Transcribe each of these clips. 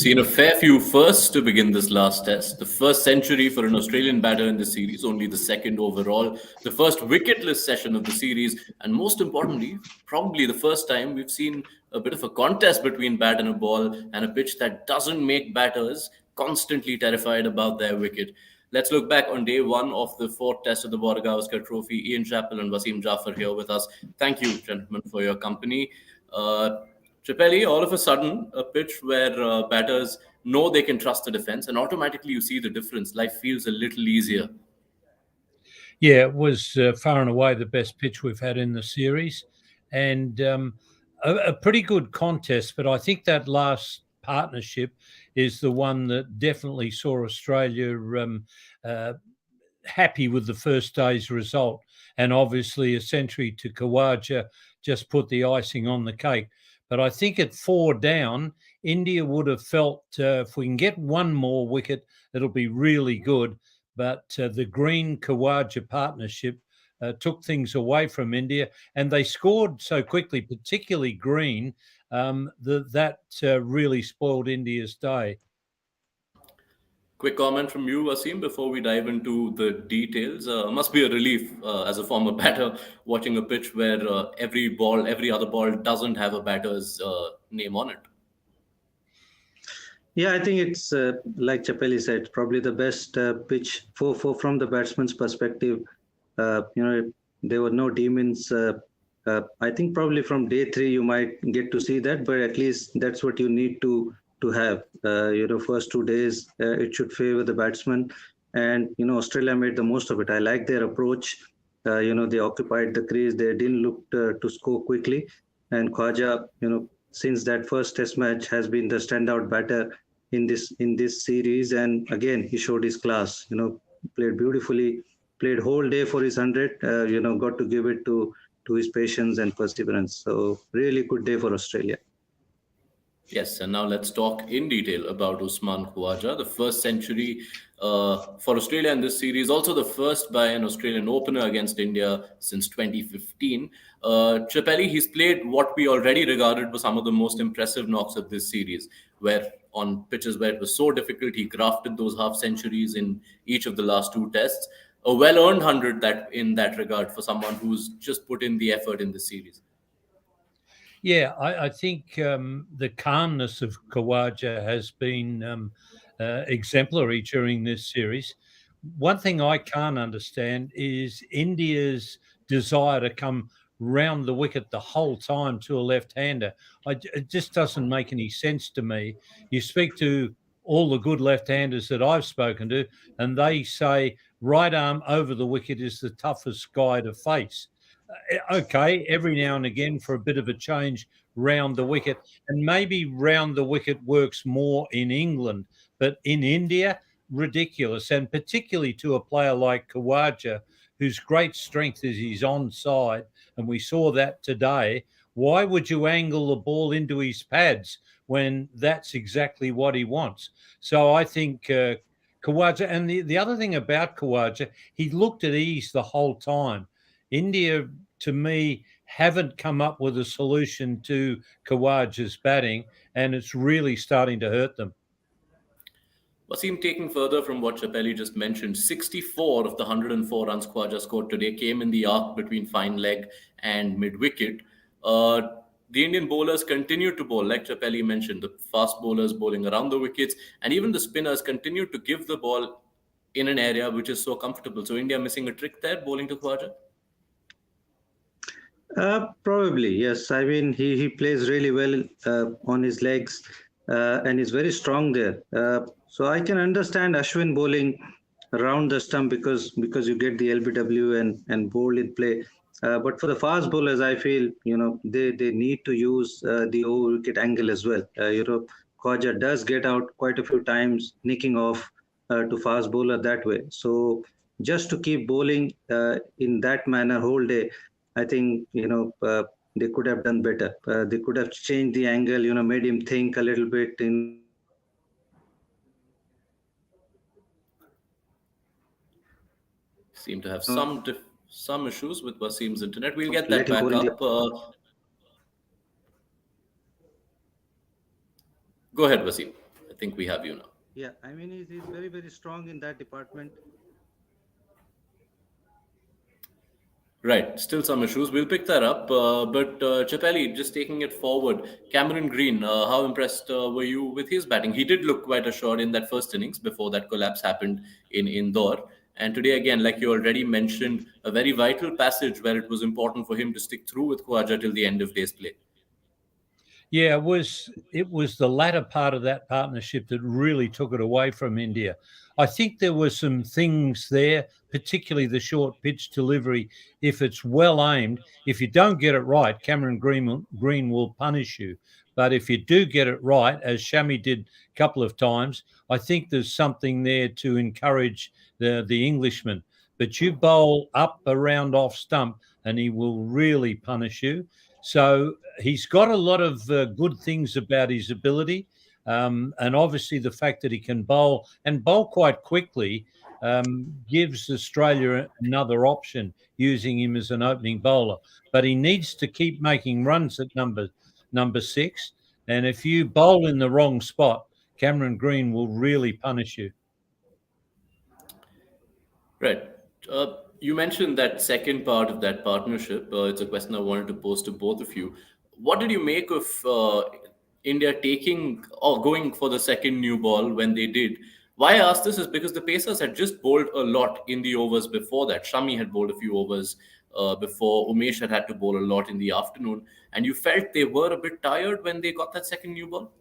Seen a fair few firsts to begin this last test. The first century for an Australian batter in the series, only the second overall, the first wicketless session of the series, and most importantly, probably the first time we've seen a bit of a contest between bat and a ball and a pitch that doesn't make batters constantly terrified about their wicket. Let's look back on day one of the fourth test of the Borgavaskar Trophy. Ian Chappell and Wasim Jaffer here with us. Thank you, gentlemen, for your company. Chappelli, all of a sudden, a pitch where batters know they can trust the defense, and automatically you see the difference. Life feels a little easier. Yeah, it was far and away the best pitch we've had in the series, and a pretty good contest. But I think that last partnership is the one that definitely saw Australia happy with the first day's result. And obviously a century to Khawaja just put the icing on the cake. But I think at 4 down, India would have felt if we can get one more wicket, it'll be really good. But the Green Khawaja partnership took things away from India, and they scored so quickly, particularly Green, that really spoiled India's day. Quick comment from you, Wasim, before we dive into the details. Must be a relief as a former batter watching a pitch where every other ball doesn't have a batter's name on it. Yeah, I think it's like Chappelli said, probably the best pitch for from the batsman's perspective. There were no demons. I think probably from day 3 you might get to see that, but at least that's what you need to have. First 2 days it should favor the batsman, and Australia made the most of it. I like their approach. They occupied the crease. They didn't look to score quickly, and Khawaja, since that first test match, has been the standout batter in this series, and again he showed his class. Played beautifully, played whole day for his 100. Got to give it to his patience and perseverance. So really good day for Australia. Yes, and now let's talk in detail about Usman Khawaja, the first century for Australia in this series, also the first by an Australian opener against India since 2015. Chappelli, he's played what we already regarded were some of the most impressive knocks of this series, where on pitches where it was so difficult, he crafted those half centuries in each of the last 2 tests. A well-earned 100 in that regard for someone who's just put in the effort in the series. Yeah, I think the calmness of Khawaja has been exemplary during this series. One thing I can't understand is India's desire to come round the wicket the whole time to a left-hander. It just doesn't make any sense to me. You speak to all the good left-handers that I've spoken to, and they say right arm over the wicket is the toughest guy to face. Okay, every now and again for a bit of a change round the wicket, and maybe round the wicket works more in England, but in India, ridiculous, and particularly to a player like Khawaja, whose great strength is his onside, and we saw that today. Why would you angle the ball into his pads when that's exactly what he wants? So I think Khawaja, and the other thing about Khawaja, he looked at ease the whole time. India, to me, haven't come up with a solution to Khawaja's batting, and it's really starting to hurt them. Wasim, taking further from what Chappelli just mentioned, 64 of the 104 runs Khawaja scored today came in the arc between fine leg and mid-wicket. The Indian bowlers continued to bowl, like Chappelli mentioned, the fast bowlers bowling around the wickets, and even the spinners continued to give the ball in an area which is so comfortable. So India missing a trick there, bowling to Khawaja? Probably, yes. I mean, he plays really well on his legs and is very strong there. So I can understand Ashwin bowling around the stump because you get the LBW and bowl in play. But for the fast bowlers, I feel they need to use the over wicket angle as well. Khawaja does get out quite a few times, nicking off to fast bowler that way. So just to keep bowling in that manner whole day, I think they could have done better. They could have changed the angle, made him think a little bit. Seem to have some issues with Wasim's internet. We'll get that back up. Go ahead, Wasim. I think we have you now. Yeah, I mean, he's very, very strong in that department. Right, still some issues. We'll pick that up. But Chappelli, just taking it forward, Cameron Green, how impressed were you with his batting? He did look quite assured in that first innings before that collapse happened in Indore. And today, again, like you already mentioned, a very vital passage where it was important for him to stick through with Khawaja till the end of day's play. Yeah, it was the latter part of that partnership that really took it away from India. I think there were some things there, particularly the short pitch delivery. If it's well aimed, if you don't get it right, Cameron Green will punish you. But if you do get it right, as Shami did a couple of times, I think there's something there to encourage the Englishman. But you bowl up around off stump, and he will really punish you. So he's got a lot of good things about his ability, and obviously the fact that he can bowl and bowl quite quickly gives Australia another option using him as an opening bowler. But he needs to keep making runs at number 6, and if you bowl in the wrong spot, Cameron Green will really punish you. Right. You mentioned that second part of that partnership. It's a question I wanted to pose to both of you. What did you make of India taking or going for the second new ball when they did? Why I ask this is because the Pacers had just bowled a lot in the overs before that. Shami had bowled a few overs before. Umesh had to bowl a lot in the afternoon. And you felt they were a bit tired when they got that second new ball?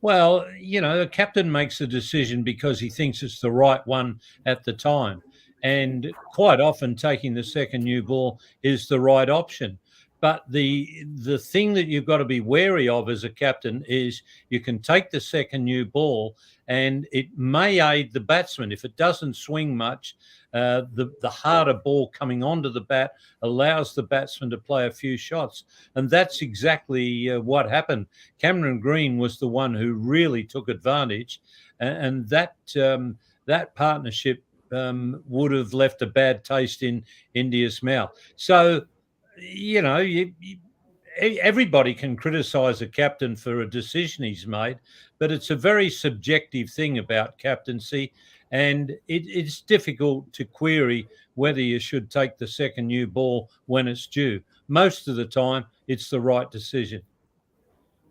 Well, the captain makes a decision because he thinks it's the right one at the time. And quite often taking the second new ball is the right option. But the thing that you've got to be wary of as a captain is you can take the second new ball and it may aid the batsman. If it doesn't swing much, the harder ball coming onto the bat allows the batsman to play a few shots. And that's exactly what happened. Cameron Green was the one who really took advantage, and that partnership would have left a bad taste in India's mouth. So, everybody can criticize a captain for a decision he's made, but it's a very subjective thing about captaincy, and it's difficult to query whether you should take the second new ball when it's due. Most of the time, it's the right decision.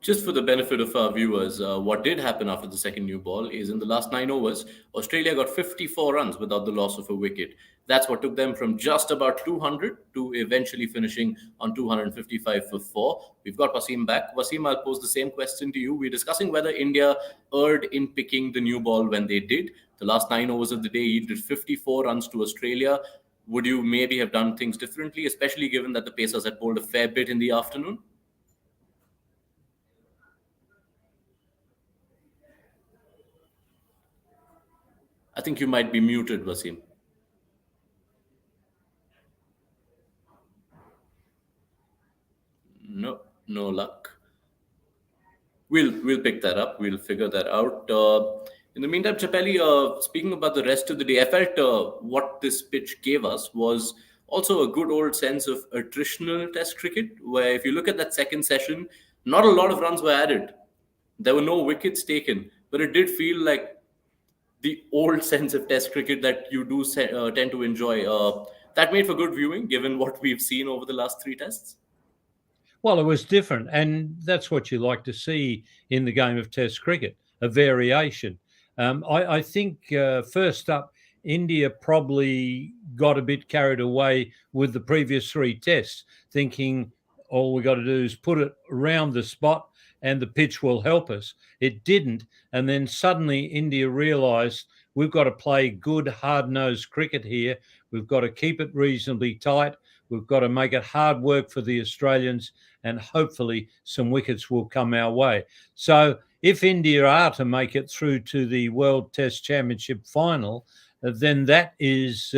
Just for the benefit of our viewers, what did happen after the second new ball is in the last 9 overs, Australia got 54 runs without the loss of a wicket. That's what took them from just about 200 to eventually finishing on 255 for 4. We've got Wasim back. Wasim, I'll pose the same question to you. We're discussing whether India erred in picking the new ball when they did. The last 9 overs of the day yielded 54 runs to Australia. Would you maybe have done things differently, especially given that the Pacers had bowled a fair bit in the afternoon? I think you might be muted, Wasim. No, no luck. We'll pick that up. We'll figure that out. In the meantime, Chappelli, speaking about the rest of the day, I felt what this pitch gave us was also a good old sense of attritional Test cricket, where if you look at that second session, not a lot of runs were added. There were no wickets taken, but it did feel like the old sense of Test cricket that you do tend to enjoy. That made for good viewing, given what we've seen over the last three Tests. Well, it was different, and that's what you like to see in the game of Test cricket, a variation. I think first up, India probably got a bit carried away with the previous three Tests, thinking all we got to do is put it around the spot and the pitch will help us. It didn't, and then suddenly India realised we've got to play good, hard-nosed cricket here. We've got to keep it reasonably tight. We've got to make it hard work for the Australians, and hopefully some wickets will come our way. So if India are to make it through to the World Test Championship final, then that is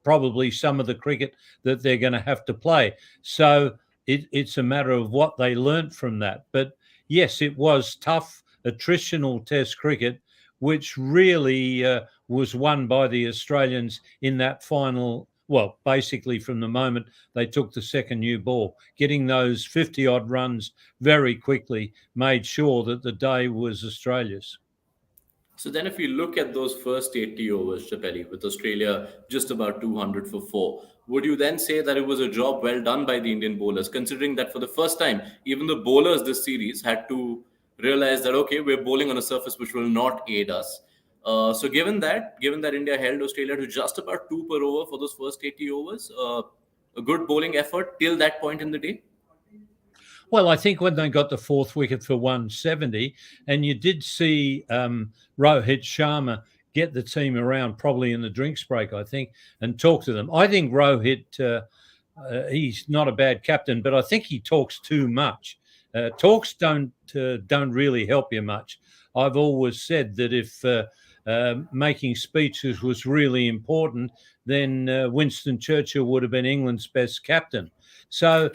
probably some of the cricket that they're going to have to play. So it's a matter of what they learnt from that. But yes, it was tough, attritional Test cricket, which really was won by the Australians in that final well, basically from the moment they took the second new ball. Getting those 50 odd runs very quickly made sure that the day was Australia's. So then, if we look at those first 80 overs, Chappelli, with Australia just about 200 for four, would you then say that it was a job well done by the Indian bowlers, considering that for the first time, even the bowlers this series had to realize that okay, we're bowling on a surface which will not aid us. So given that India held Australia to just about two per over for those first 80 overs, a good bowling effort till that point in the day. Well, I think when they got the fourth wicket for 170, and you did see Rohit Sharma get the team around probably in the drinks break, I think, and talk to them. I think Rohit, he's not a bad captain, but I think he talks too much. Talks don't really help you much. I've always said that if making speeches was really important, then Winston Churchill would have been England's best captain. So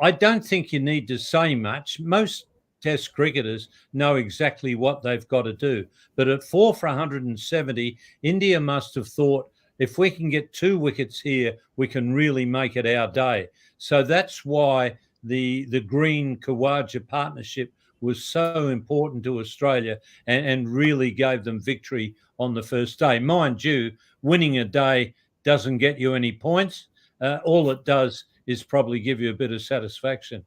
I don't think you need to say much. Most Test cricketers know exactly what they've got to do. But at 4 for 170, India must have thought, if we can get 2 wickets here, we can really make it our day. So that's why the Green Khawaja partnership was so important to Australia and really gave them victory on the first day. Mind you, winning a day doesn't get you any points. All it does is probably give you a bit of satisfaction.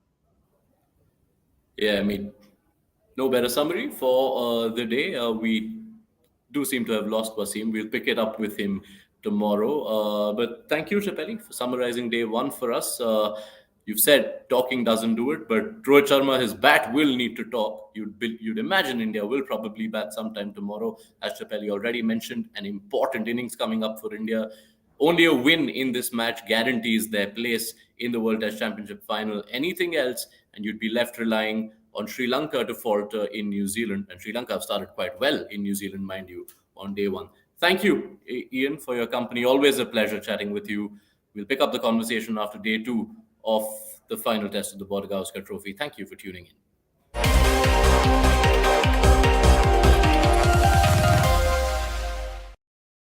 Yeah, I mean, no better summary for the day. We do seem to have lost Wasim. We'll pick it up with him tomorrow. But thank you, Chappelli, for summarizing day one for us. You've said talking doesn't do it, but Rohit Sharma, his bat will need to talk. You'd imagine India will probably bat sometime tomorrow. As Chappelli already mentioned, an important innings coming up for India. Only a win in this match guarantees their place in the World Test Championship final. Anything else, and you'd be left relying on Sri Lanka to falter in New Zealand. And Sri Lanka have started quite well in New Zealand, mind you, on day one. Thank you, Ian, for your company. Always a pleasure chatting with you. We'll pick up the conversation after day two of the final test of the Border Gavaskar Trophy. Thank you for tuning in.